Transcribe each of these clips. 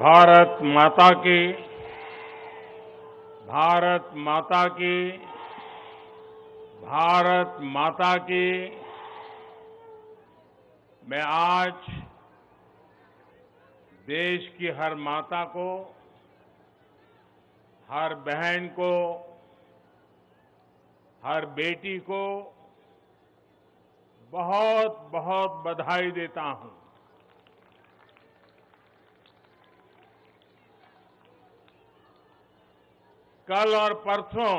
भारत माता की भारत माता की भारत माता की। मैं आज देश की हर माता को, हर बहन को, हर बेटी को बहुत बहुत बधाई देता हूं। कल और परसों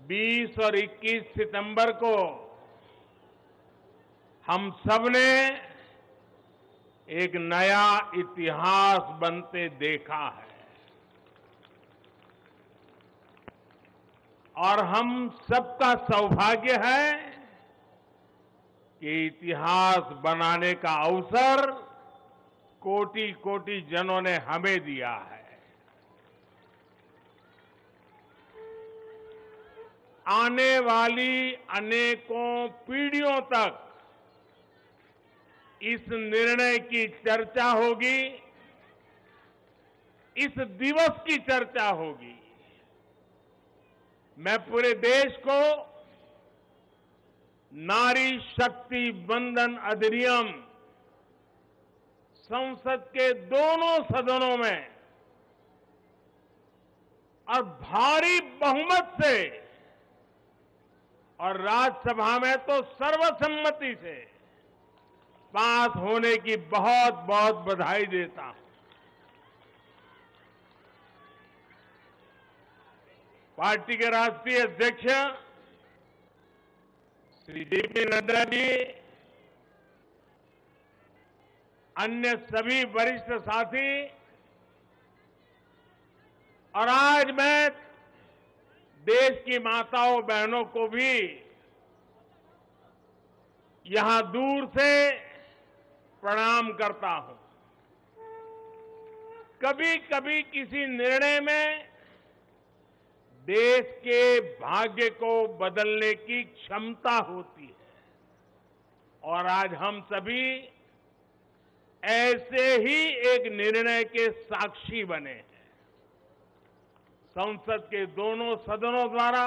20 और 21 सितंबर को हम सबने एक नया इतिहास बनते देखा है और हम सबका सौभाग्य है कि इतिहास बनाने का अवसर कोटि कोटि जनों ने हमें दिया है। आने वाली अनेकों पीढ़ियों तक इस निर्णय की चर्चा होगी, इस दिवस की चर्चा होगी। मैं पूरे देश को नारी शक्ति वंदन अधिनियम संसद के दोनों सदनों में और भारी बहुमत से और राज्यसभा में तो सर्वसम्मति से पास होने की बहुत बहुत बधाई देता हूं। पार्टी के राष्ट्रीय अध्यक्ष श्री जेपी नड्डा जी, अन्य सभी वरिष्ठ साथी और आज मैं देश की माताओं बहनों को भी यहां दूर से प्रणाम करता हूं। कभी कभी किसी निर्णय में देश के भाग्य को बदलने की क्षमता होती है और आज हम सभी ऐसे ही एक निर्णय के साक्षी बने हैं। संसद के दोनों सदनों द्वारा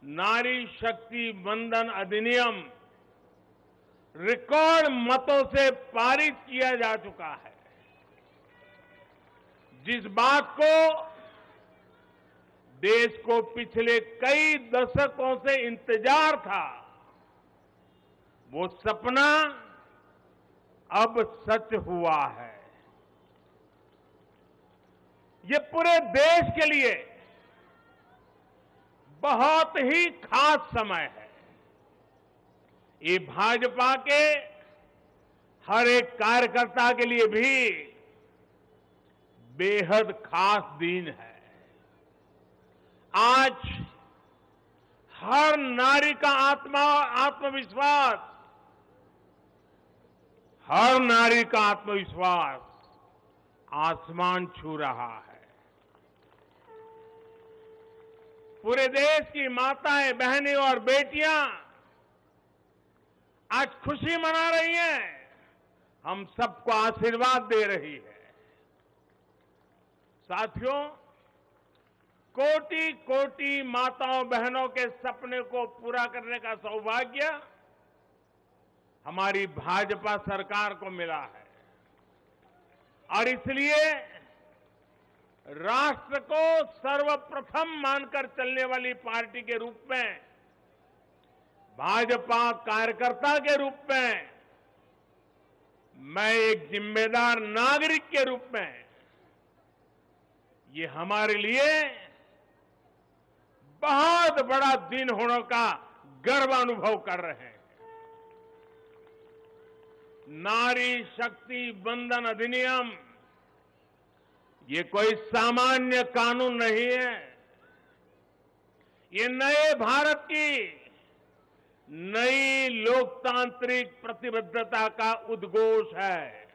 नारी शक्ति वंदन अधिनियम रिकॉर्ड मतों से पारित किया जा चुका है। जिस बात को देश को पिछले कई दशकों से इंतजार था, वो सपना अब सच हुआ है। ये पूरे देश के लिए बहुत ही खास समय है। ये भाजपा के हर एक कार्यकर्ता के लिए भी बेहद खास दिन है। आज हर नारी का आत्मविश्वास, हर नारी का आत्मविश्वास आसमान छू रहा है। पूरे देश की माताएं, बहनें और बेटियां आज खुशी मना रही हैं, हम सबको आशीर्वाद दे रही है। साथियों, कोटि कोटि माताओं बहनों के सपने को पूरा करने का सौभाग्य हमारी भाजपा सरकार को मिला है और इसलिए राष्ट्र को सर्वप्रथम मानकर चलने वाली पार्टी के रूप में, भाजपा कार्यकर्ता के रूप में, मैं एक जिम्मेदार नागरिक के रूप में ये हमारे लिए बहुत बड़ा दिन होने का गर्व अनुभव कर रहे हैं। नारी शक्ति वंदन अधिनियम ये कोई सामान्य कानून नहीं है। ये नए भारत की नई लोकतांत्रिक प्रतिबद्धता का उद्घोष है।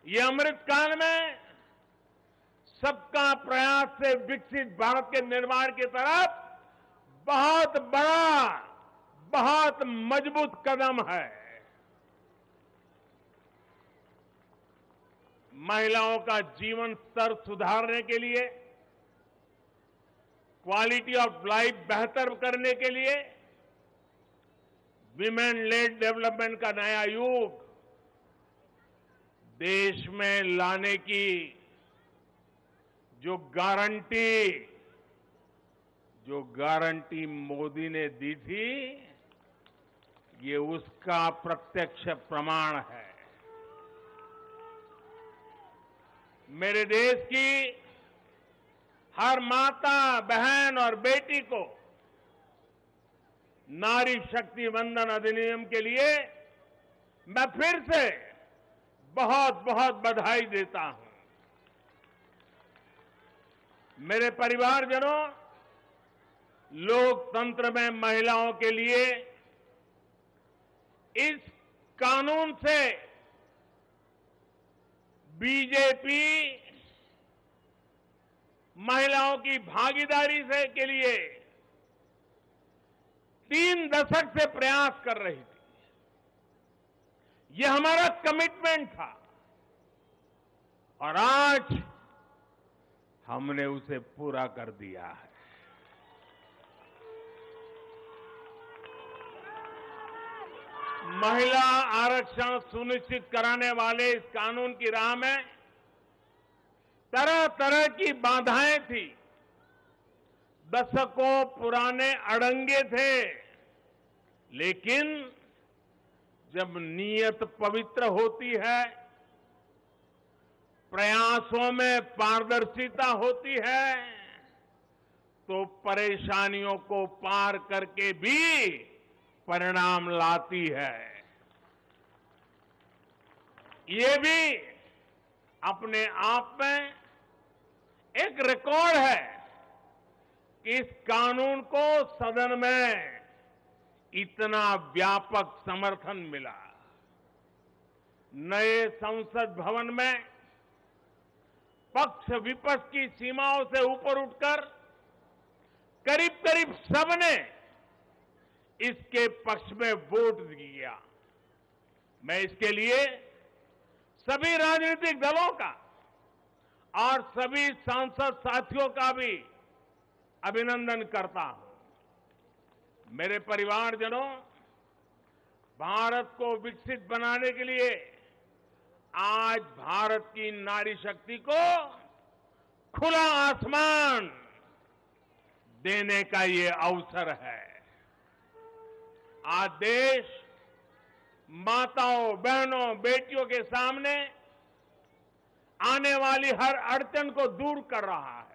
ये अमृतकाल में सबका प्रयास से विकसित भारत के निर्माण की तरफ बहुत बड़ा, बहुत मजबूत कदम है। महिलाओं का जीवन स्तर सुधारने के लिए, क्वालिटी ऑफ लाइफ बेहतर करने के लिए विमेन लेड डेवलपमेंट का नया युग देश में लाने की जो गारंटी मोदी ने दी थी, ये उसका प्रत्यक्ष प्रमाण है। मेरे देश की हर माता, बहन और बेटी को नारी शक्ति वंदन अधिनियम के लिए मैं फिर से बहुत बहुत बधाई देता हूं। मेरे परिवारजनों, लोकतंत्र में महिलाओं के लिए इस कानून से बीजेपी महिलाओं की भागीदारी से के लिए 3 दशक से प्रयास कर रही थी। यह हमारा कमिटमेंट था और आज हमने उसे पूरा कर दिया है। महिला आरक्षण सुनिश्चित कराने वाले इस कानून की राह में तरह तरह की बाधाएं थी, दशकों पुराने अड़ंगे थे, लेकिन जब नीयत पवित्र होती है, प्रयासों में पारदर्शिता होती है, तो परेशानियों को पार करके भी परिणाम लाती है। ये भी अपने आप में एक रिकॉर्ड है कि इस कानून को सदन में इतना व्यापक समर्थन मिला। नए संसद भवन में पक्ष विपक्ष की सीमाओं से ऊपर उठकर करीब करीब सबने इसके पक्ष में वोट दिया। मैं इसके लिए सभी राजनीतिक दलों का और सभी सांसद साथियों का भी अभिनंदन करता हूं। मेरे परिवारजनों, भारत को विकसित बनाने के लिए आज भारत की नारी शक्ति को खुला आसमान देने का ये अवसर है। आज देश माताओं, बहनों, बेटियों के सामने आने वाली हर अड़चन को दूर कर रहा है।